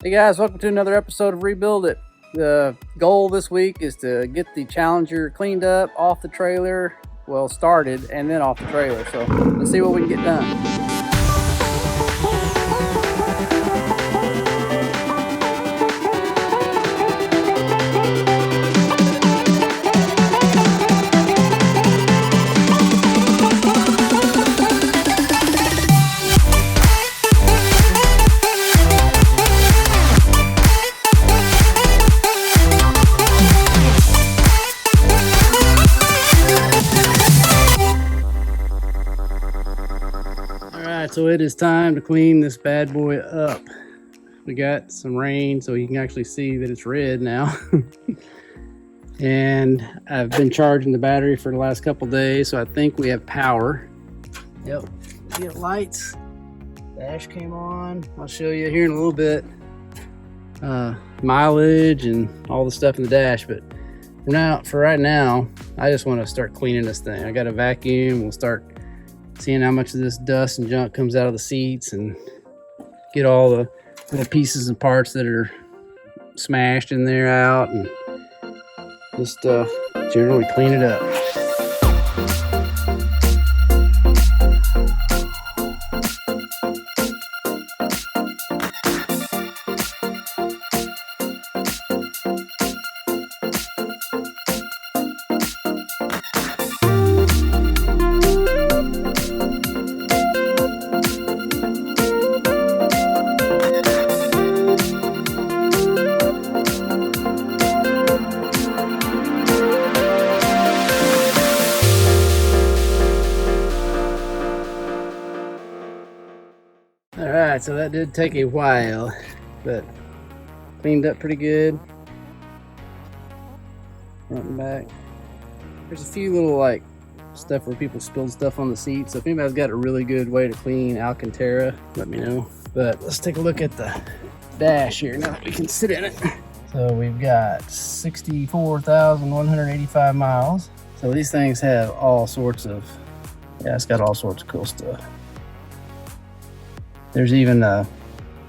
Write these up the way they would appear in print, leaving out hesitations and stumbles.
Hey guys, welcome to another episode of Rebuild It. The goal this week is to get the Challenger cleaned up, off the trailer, well started, and then off the trailer. So let's see what we can get done. So it is time to clean this bad boy up. We got some rain, so you can actually see that it's red now. And I've been charging the battery for the last couple days, so I think we have power. Yep, we get lights. Dash came on. I'll show you here in a little bit. Mileage and all the stuff in the dash, but for right now, I just want to start cleaning this thing. I got a vacuum. We'll start seeing how much of this dust and junk comes out of the seats and get all the little pieces and parts that are smashed in there out, and just generally clean it up. Alright, so that did take a while, but cleaned up pretty good. Front and back. There's a few little like stuff where people spilled stuff on the seat, so if anybody's got a really good way to clean Alcantara, let me know. But let's take a look at the dash here now that we can sit in it. So we've got 64,185 miles. So these things have all sorts of, it's got all sorts of cool stuff. There's even I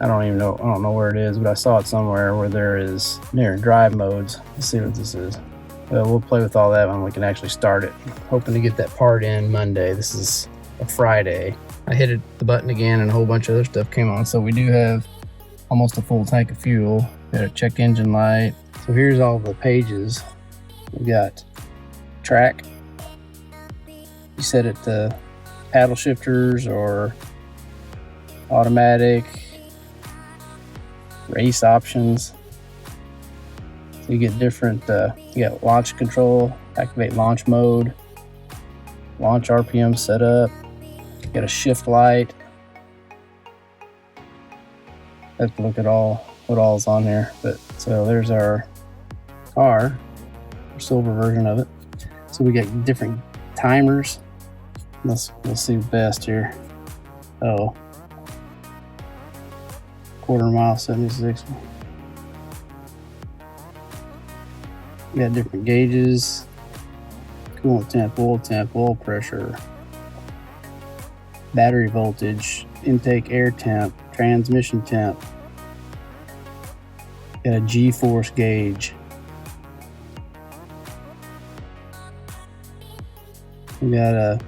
don't know where it is, but I saw it somewhere where they're drive modes. Let's see what this is. We'll play with all that when we can actually start it. Hoping to get that part in Monday. This is a Friday. I hit the button again and a whole bunch of other stuff came on. So we do have almost a full tank of fuel. Got a check engine light. So here's all the pages. We got track. You set it to paddle shifters or automatic, race options. So you get different, you got launch control, activate launch mode, launch RPM setup, you got a shift light. Have to look at what all is on here. But so there's our car, our silver version of it. So we got different timers. We'll see best here. Oh, quarter mile 76. We got different gauges, coolant temp, oil pressure, battery voltage, intake air temp, transmission temp. Got a G-force gauge. We got a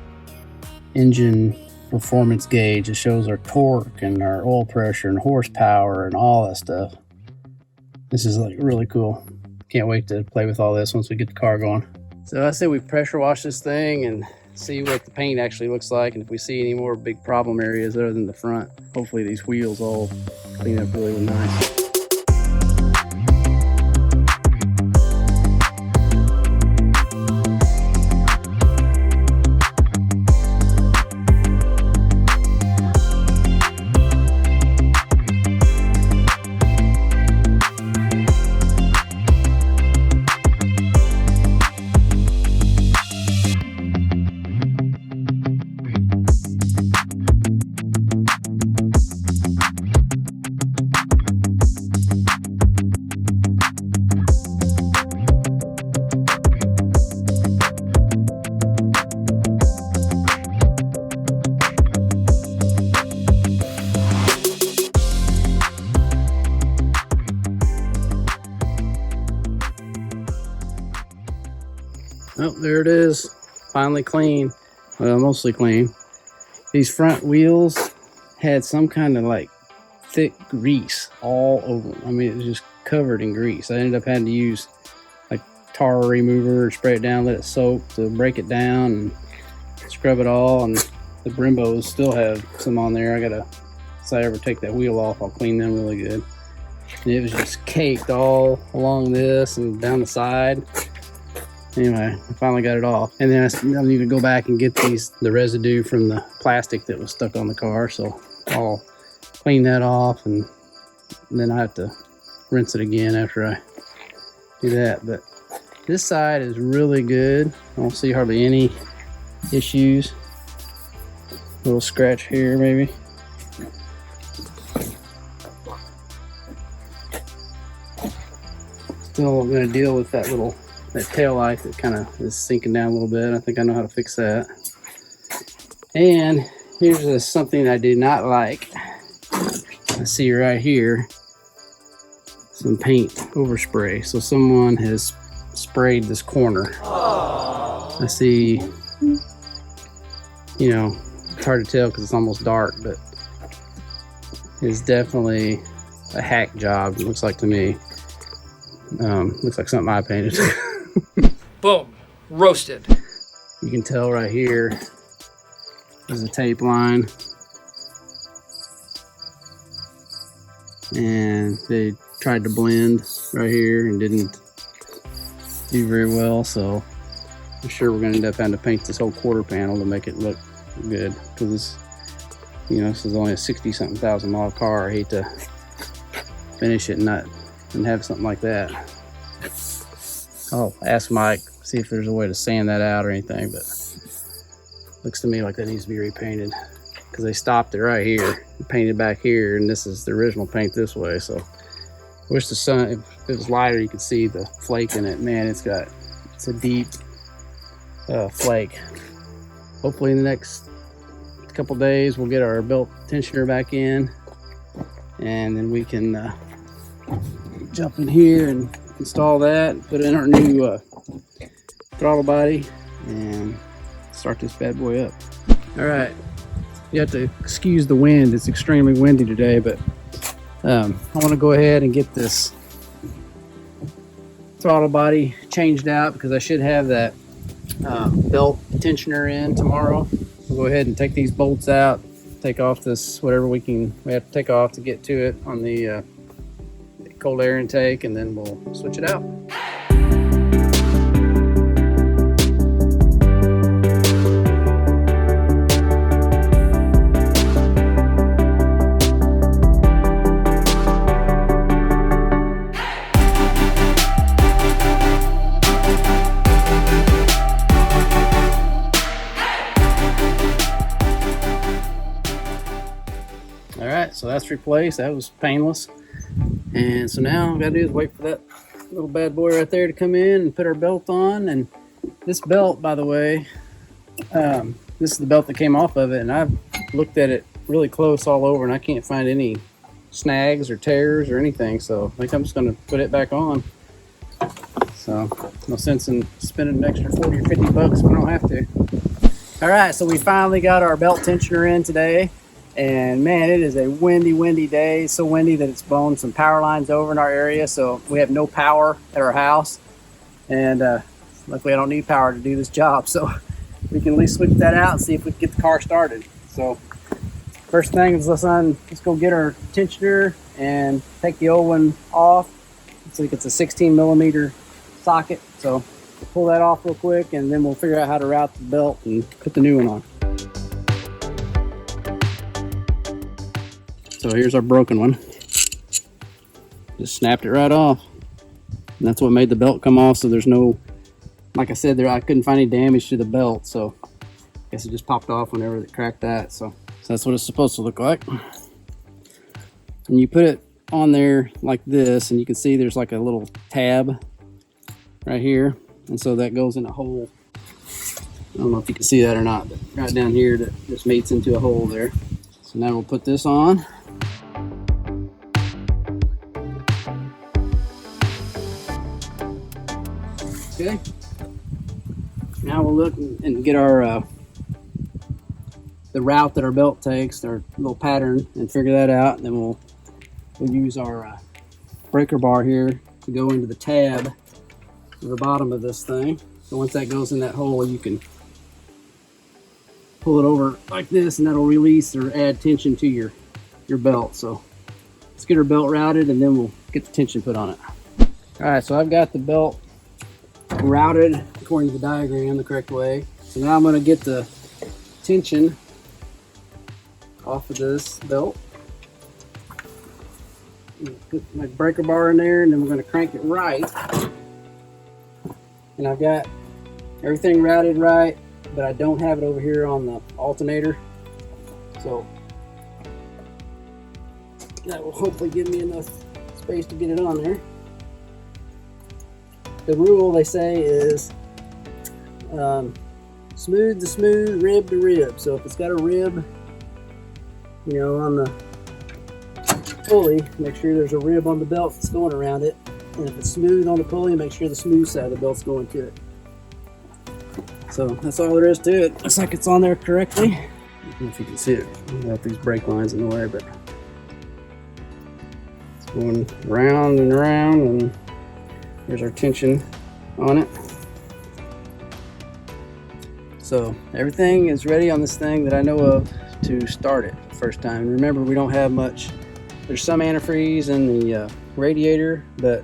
engine performance gauge. It shows our torque and our oil pressure and horsepower and all that stuff. This is like really cool. Can't wait to play with all this once we get the car going. So I say we pressure wash this thing and see what the paint actually looks like, and if we see any more big problem areas other than the front. Hopefully these wheels all clean up really nice. Oh, there it is. Finally clean. Well, mostly clean. These front wheels had some kind of like thick grease all over them. I mean, it was just covered in grease. I ended up having to use like tar remover, spray it down, let it soak to break it down and scrub it all. And the Brimbos still have some on there. I gotta, if I ever take that wheel off, I'll clean them really good. And it was just caked all along this and down the side. Anyway, I finally got it off. And then I need to go back and get the residue from the plastic that was stuck on the car. So I'll clean that off, and then I have to rinse it again after I do that. But this side is really good. I don't see hardly any issues. A little scratch here maybe. Still going to deal with that tail light that kind of is sinking down a little bit. I think I know how to fix that. And here's something I did not like. I see right here some paint overspray. So someone has sprayed this corner. I see, you know, it's hard to tell because it's almost dark, but it's definitely a hack job, it looks like to me. Looks like something I painted. Boom, roasted. You can tell right here there's a tape line, and they tried to blend right here and didn't do very well, so I'm sure we're going to end up having to paint this whole quarter panel to make it look good, because this is only a 60-something thousand mile car. I hate to finish it and have something like that. I'll ask Mike, see if there's a way to sand that out or anything, but looks to me like that needs to be repainted, because they stopped it right here and painted back here, and this is the original paint this way. So I wish the sun, if it was lighter, you could see the flake in it. Man, it's a deep flake. Hopefully in the next couple days we'll get our belt tensioner back in, and then we can jump in here and install that and put in our new throttle body and start this bad boy up. All right, you have to excuse the wind. It's extremely windy today, but I want to go ahead and get this throttle body changed out, because I should have that belt tensioner in tomorrow. We'll go ahead and take these bolts out, take off this whatever we have to take off to get to it on the cold air intake, and then we'll switch it out. All right, so that's replaced. That was painless. And so now all we gotta do is wait for that little bad boy right there to come in and put our belt on. And this belt, by the way, this is the belt that came off of it, and I've looked at it really close all over, and I can't find any snags or tears or anything. So I think I'm just gonna put it back on. So no sense in spending an extra 40 or 50 bucks if I don't have to. All right, so we finally got our belt tensioner in today. And man, it is a windy day. So windy that it's blown some power lines over in our area, so we have no power at our house. And luckily I don't need power to do this job, so we can at least switch that out and see if we can get the car started. So first thing is let's go get our tensioner and take the old one off. Looks like it's a 16 millimeter socket, so pull that off real quick, and then we'll figure out how to route the belt and put the new one on. So here's our broken one. Just snapped it right off. And that's what made the belt come off. So there's no, like I said, I couldn't find any damage to the belt. So I guess it just popped off whenever it cracked that. So that's what it's supposed to look like. And you put it on there like this, and you can see there's like a little tab right here. And so that goes in a hole. I don't know if you can see that or not, but right down here that just mates into a hole there. So now we'll put this on. Okay, Now we'll look and get our the route that our belt takes, our little pattern, and figure that out. And then we'll use our breaker bar here to go into the tab at the bottom of this thing. So once that goes in that hole, you can pull it over like this, and that'll release or add tension to your belt. So let's get our belt routed, and then we'll get the tension put on it. All right, so I've got the belt routed according to the diagram the correct way. So now I'm going to get the tension off of this belt. Put my breaker bar in there, and then we're going to crank it right. And I've got everything routed right, but I don't have it over here on the alternator. So that will hopefully give me enough space to get it on there. The rule, they say, is smooth to smooth, rib to rib. So if it's got a rib, you know, on the pulley, make sure there's a rib on the belt that's going around it. And if it's smooth on the pulley, make sure the smooth side of the belt's going to it. So that's all there is to it. Looks like it's on there correctly. I don't know if you can see it. I got these brake lines in the way, but it's going round and around, and there's our tension on it. So everything is ready on this thing that I know of to start it the first time. Remember, we don't have much. There's some antifreeze in the radiator, but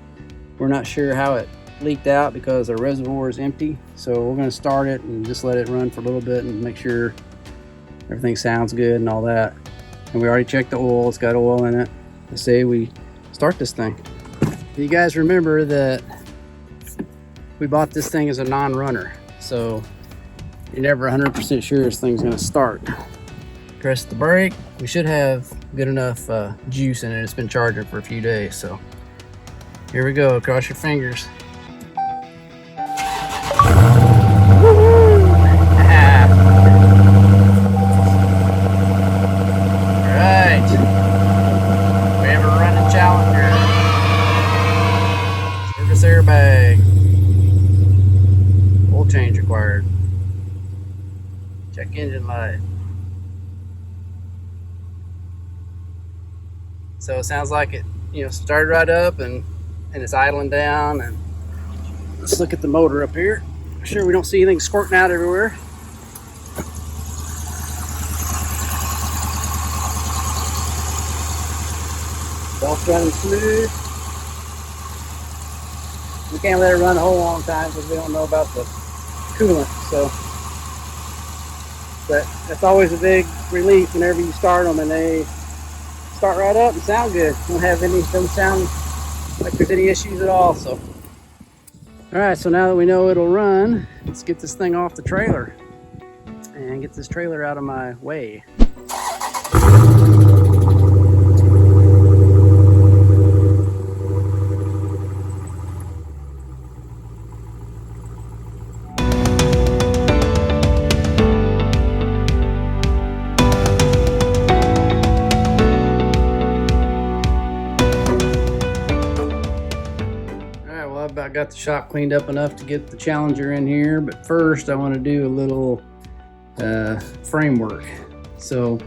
we're not sure how it leaked out because our reservoir is empty. So we're going to start it and just let it run for a little bit and make sure everything sounds good and all that. And we already checked the oil. It's got oil in it. I say we start this thing. You guys remember that we bought this thing as a non-runner, so you're never 100% sure this thing's going to start. Press the brake. We should have good enough juice in it. It's been charging for a few days, so here we go. Cross your fingers. Alright, we have a running Challenger. Service airbag. Oil change required. Check engine light. So it sounds like it, you know, started right up and it's idling down. And let's look at the motor up here. Make sure we don't see anything squirting out everywhere. Belt's running smooth. We can't let it run a whole long time because we don't know about the coolant. So, but that's always a big relief whenever you start them and they start right up and sound good. Don't sound like there's any issues at all. So, all right. So now that we know it'll run, let's get this thing off the trailer and get this trailer out of my way. I got the shop cleaned up enough to get the Challenger in here, but first I want to do a little framework. So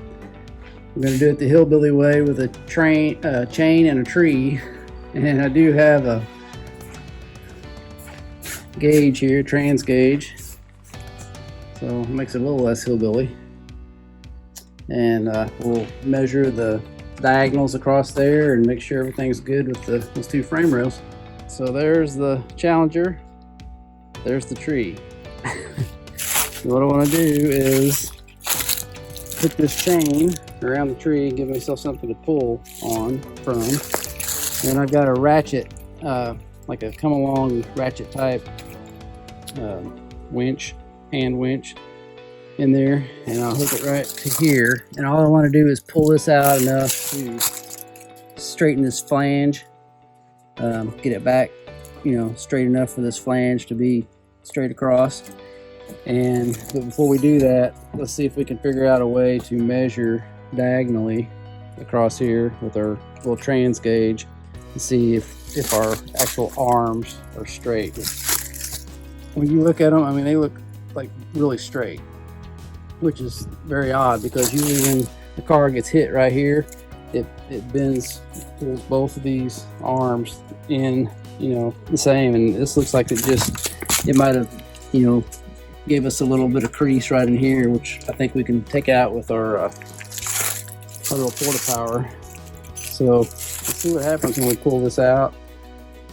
I'm going to do it the hillbilly way with a chain and a tree, and I do have a gauge here, trans gauge, so it makes it a little less hillbilly. And we'll measure the diagonals across there and make sure everything's good with those two frame rails. So there's the Challenger, there's the tree. What I want to do is put this chain around the tree and give myself something to pull on from. And I've got a ratchet, like a come along ratchet type winch, hand winch in there, and I'll hook it right to here. And all I want to do is pull this out enough to straighten this flange. Get it back, you know, straight enough for this flange to be straight across. But before we do that, let's see if we can figure out a way to measure diagonally across here with our little trans gauge and see if our actual arms are straight. When you look at them, I mean, they look like really straight, which is very odd because usually when the car gets hit right here, it bends, pulls both of these arms in, you know, the same. And this looks like it might have, you know, gave us a little bit of crease right in here, which I think we can take out with our little porta power. So let's see what happens when we pull this out,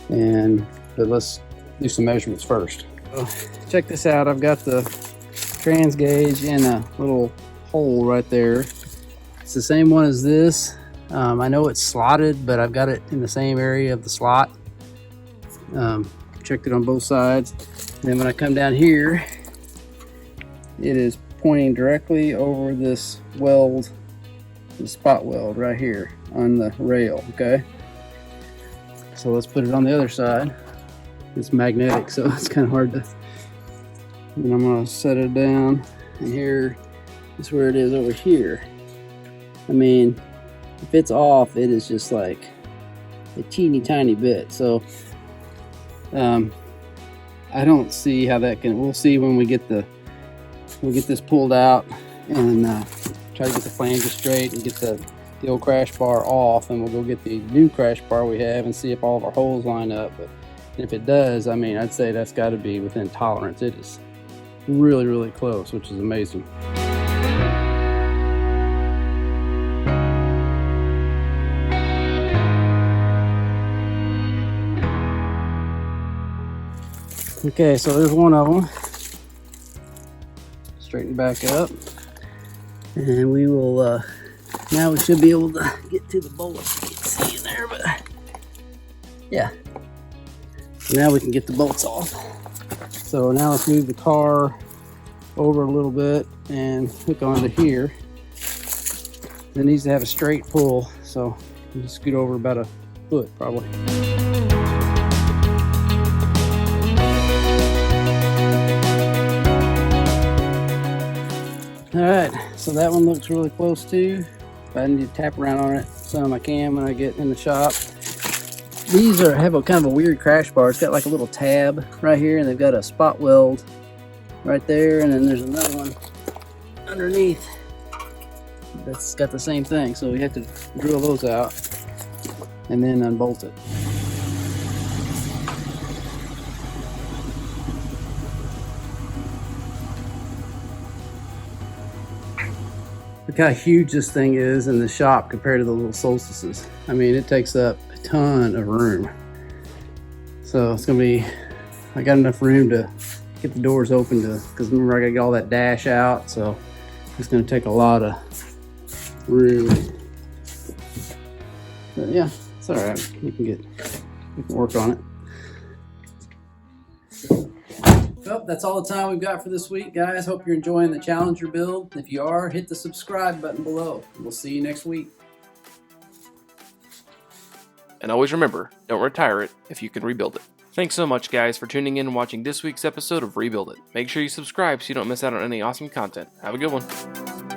but let's do some measurements first. Check this out. I've got the trans gauge in a little hole right there. It's the same one as this. I know it's slotted, but I've got it in the same area of the slot. Checked it on both sides. And then when I come down here, it is pointing directly over this weld, the spot weld right here on the rail, okay? So let's put it on the other side. It's magnetic, so it's kind of hard to, and I'm gonna set it down, and here is where it is over here. I mean, if it's off, it is just like a teeny tiny bit. So I don't see how that can, we'll see when we get this pulled out and try to get the flanges straight and get the old crash bar off, and we'll go get the new crash bar we have and see if all of our holes line up. But if it does, I mean, I'd say that's got to be within tolerance. It is really, really close, which is amazing. Okay, so there's one of them. Straighten back up, and we will now we should be able to get to the bolts. You can't see in there, but yeah, now we can get the bolts off. So now let's move the car over a little bit and hook onto here. It needs to have a straight pull, so you just scoot over about a foot probably. All right, so that one looks really close too. I need to tap around on it some I can when I get in the shop. These have a kind of a weird crash bar. It's got like a little tab right here, and they've got a spot weld right there, and then there's another one underneath that's got the same thing. So we have to drill those out and then unbolt it. Look how huge this thing is in the shop compared to the little Solstices. I mean, it takes up a ton of room. So it's gonna be, I got enough room to get the doors open because remember I gotta get all that dash out. So it's gonna take a lot of room. But yeah, it's all right. We can work on it. Well, that's all the time we've got for this week, guys. Hope you're enjoying the Challenger build. If you are, hit the subscribe button below. We'll see you next week. And always remember, don't retire it if you can rebuild it. Thanks so much, guys, for tuning in and watching this week's episode of Rebuild It. Make sure you subscribe so you don't miss out on any awesome content. Have a good one.